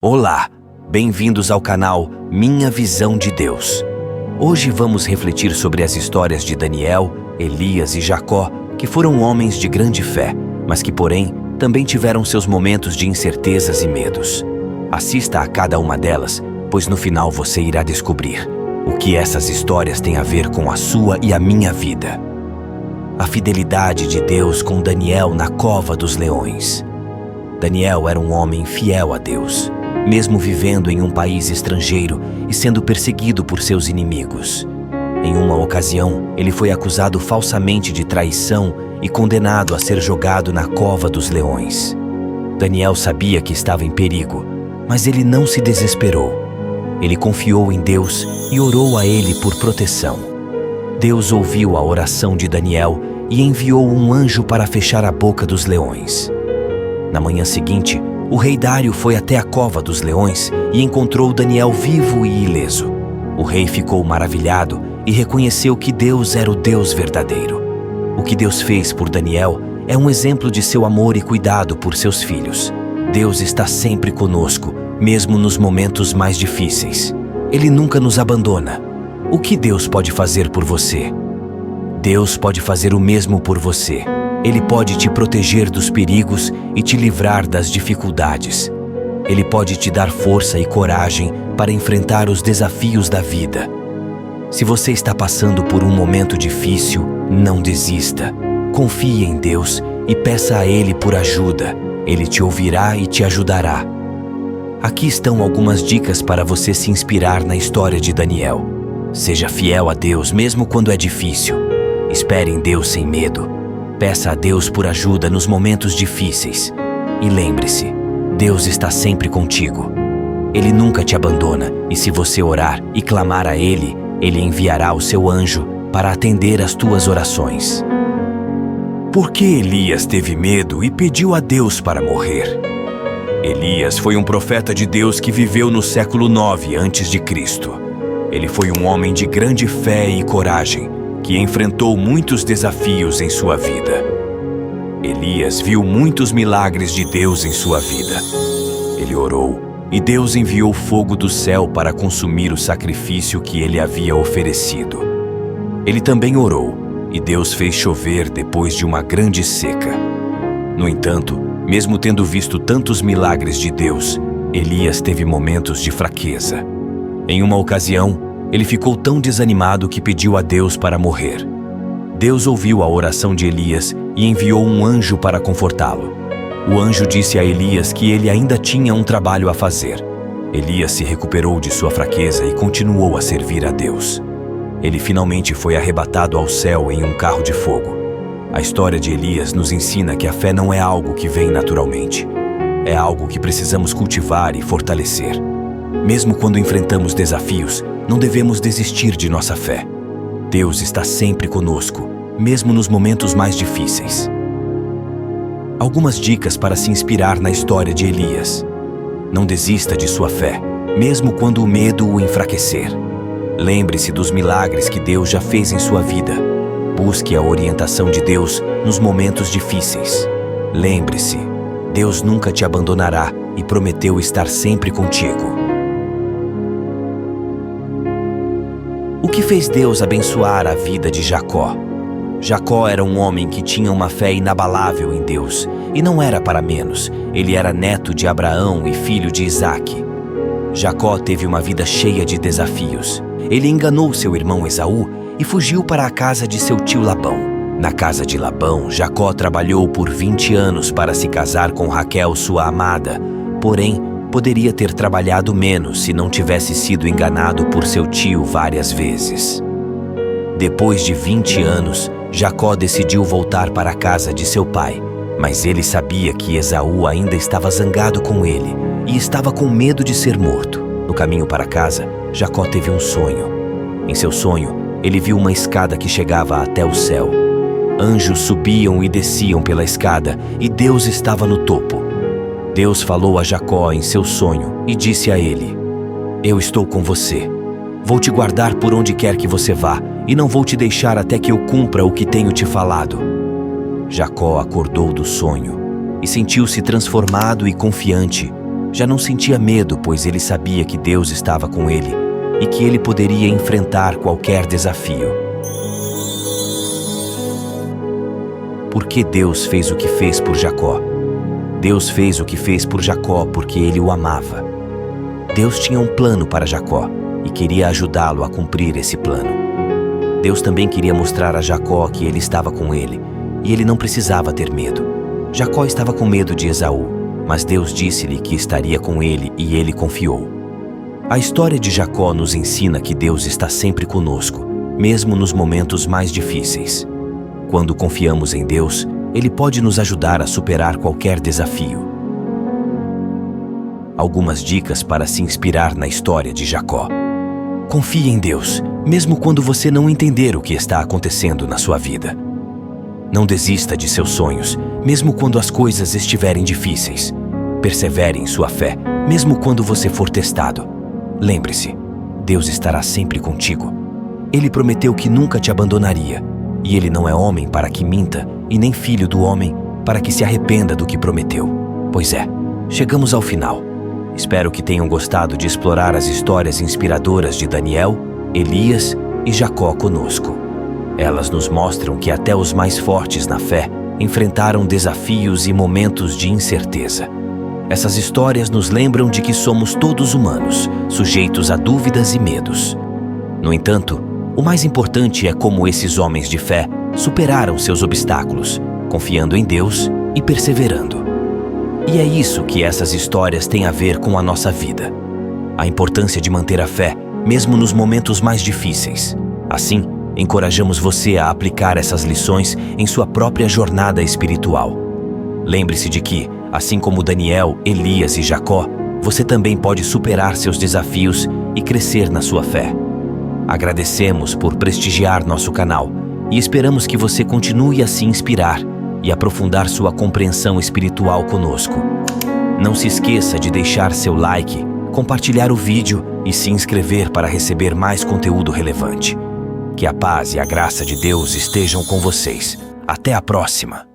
Olá, bem-vindos ao canal Minha Visão de Deus. Hoje vamos refletir sobre as histórias de Daniel, Elias e Jacó, que foram homens de grande fé, mas que, porém, também tiveram seus momentos de incertezas e medos. Assista a cada uma delas, pois no final você irá descobrir o que essas histórias têm a ver com a sua e a minha vida. A fidelidade de Deus com Daniel na cova dos leões. Daniel era um homem fiel a Deus, mesmo vivendo em um país estrangeiro e sendo perseguido por seus inimigos. Em uma ocasião, ele foi acusado falsamente de traição e condenado a ser jogado na cova dos leões. Daniel sabia que estava em perigo, mas ele não se desesperou. Ele confiou em Deus e orou a ele por proteção. Deus ouviu a oração de Daniel e enviou um anjo para fechar a boca dos leões. Na manhã seguinte, o rei Dário foi até a cova dos leões e encontrou Daniel vivo e ileso. O rei ficou maravilhado e reconheceu que Deus era o Deus verdadeiro. O que Deus fez por Daniel é um exemplo de seu amor e cuidado por seus filhos. Deus está sempre conosco, mesmo nos momentos mais difíceis. Ele nunca nos abandona. O que Deus pode fazer por você? Deus pode fazer o mesmo por você. Ele pode te proteger dos perigos e te livrar das dificuldades. Ele pode te dar força e coragem para enfrentar os desafios da vida. Se você está passando por um momento difícil, não desista. Confie em Deus e peça a Ele por ajuda. Ele te ouvirá e te ajudará. Aqui estão algumas dicas para você se inspirar na história de Daniel. Seja fiel a Deus mesmo quando é difícil. Espere em Deus sem medo. Peça a Deus por ajuda nos momentos difíceis. E lembre-se, Deus está sempre contigo. Ele nunca te abandona e se você orar e clamar a Ele, Ele enviará o seu anjo para atender às tuas orações. Por que Elias teve medo e pediu a Deus para morrer? Elias foi um profeta de Deus que viveu no século 9 a.C. Ele foi um homem de grande fé e coragem, que enfrentou muitos desafios em sua vida. Elias viu muitos milagres de Deus em sua vida. Ele orou, e Deus enviou fogo do céu para consumir o sacrifício que ele havia oferecido. Ele também orou, e Deus fez chover depois de uma grande seca. No entanto, mesmo tendo visto tantos milagres de Deus, Elias teve momentos de fraqueza. Em uma ocasião, ele ficou tão desanimado que pediu a Deus para morrer. Deus ouviu a oração de Elias e enviou um anjo para confortá-lo. O anjo disse a Elias que ele ainda tinha um trabalho a fazer. Elias se recuperou de sua fraqueza e continuou a servir a Deus. Ele finalmente foi arrebatado ao céu em um carro de fogo. A história de Elias nos ensina que a fé não é algo que vem naturalmente. É algo que precisamos cultivar e fortalecer. Mesmo quando enfrentamos desafios, não devemos desistir de nossa fé. Deus está sempre conosco, mesmo nos momentos mais difíceis. Algumas dicas para se inspirar na história de Elias. Não desista de sua fé, mesmo quando o medo o enfraquecer. Lembre-se dos milagres que Deus já fez em sua vida. Busque a orientação de Deus nos momentos difíceis. Lembre-se, Deus nunca te abandonará e prometeu estar sempre contigo. O que fez Deus abençoar a vida de Jacó? Jacó era um homem que tinha uma fé inabalável em Deus, e não era para menos. Ele era neto de Abraão e filho de Isaque. Jacó teve uma vida cheia de desafios. Ele enganou seu irmão Esaú e fugiu para a casa de seu tio Labão. Na casa de Labão, Jacó trabalhou por 20 anos para se casar com Raquel, sua amada. Porém, poderia ter trabalhado menos se não tivesse sido enganado por seu tio várias vezes. Depois de 20 anos, Jacó decidiu voltar para a casa de seu pai, mas ele sabia que Esaú ainda estava zangado com ele e estava com medo de ser morto. No caminho para casa, Jacó teve um sonho. Em seu sonho, ele viu uma escada que chegava até o céu. Anjos subiam e desciam pela escada e Deus estava no topo. Deus falou a Jacó em seu sonho e disse a ele: "Eu estou com você. Vou te guardar por onde quer que você vá e não vou te deixar até que eu cumpra o que tenho te falado." Jacó acordou do sonho e sentiu-se transformado e confiante. Já não sentia medo, pois ele sabia que Deus estava com ele e que ele poderia enfrentar qualquer desafio. Por que Deus fez o que fez por Jacó? Deus fez o que fez por Jacó porque ele o amava. Deus tinha um plano para Jacó e queria ajudá-lo a cumprir esse plano. Deus também queria mostrar a Jacó que ele estava com ele e ele não precisava ter medo. Jacó estava com medo de Esaú, mas Deus disse-lhe que estaria com ele e ele confiou. A história de Jacó nos ensina que Deus está sempre conosco, mesmo nos momentos mais difíceis. Quando confiamos em Deus, Ele pode nos ajudar a superar qualquer desafio. Algumas dicas para se inspirar na história de Jacó. Confie em Deus, mesmo quando você não entender o que está acontecendo na sua vida. Não desista de seus sonhos, mesmo quando as coisas estiverem difíceis. Persevere em sua fé, mesmo quando você for testado. Lembre-se, Deus estará sempre contigo. Ele prometeu que nunca te abandonaria, e Ele não é homem para que minta, e nem filho do homem para que se arrependa do que prometeu. Pois é, chegamos ao final. Espero que tenham gostado de explorar as histórias inspiradoras de Daniel, Elias e Jacó conosco. Elas nos mostram que até os mais fortes na fé enfrentaram desafios e momentos de incerteza. Essas histórias nos lembram de que somos todos humanos, sujeitos a dúvidas e medos. No entanto, o mais importante é como esses homens de fé superaram seus obstáculos, confiando em Deus e perseverando. E é isso que essas histórias têm a ver com a nossa vida. A importância de manter a fé, mesmo nos momentos mais difíceis. Assim, encorajamos você a aplicar essas lições em sua própria jornada espiritual. Lembre-se de que, assim como Daniel, Elias e Jacó, você também pode superar seus desafios e crescer na sua fé. Agradecemos por prestigiar nosso canal e esperamos que você continue a se inspirar e aprofundar sua compreensão espiritual conosco. Não se esqueça de deixar seu like, compartilhar o vídeo e se inscrever para receber mais conteúdo relevante. Que a paz e a graça de Deus estejam com vocês. Até a próxima!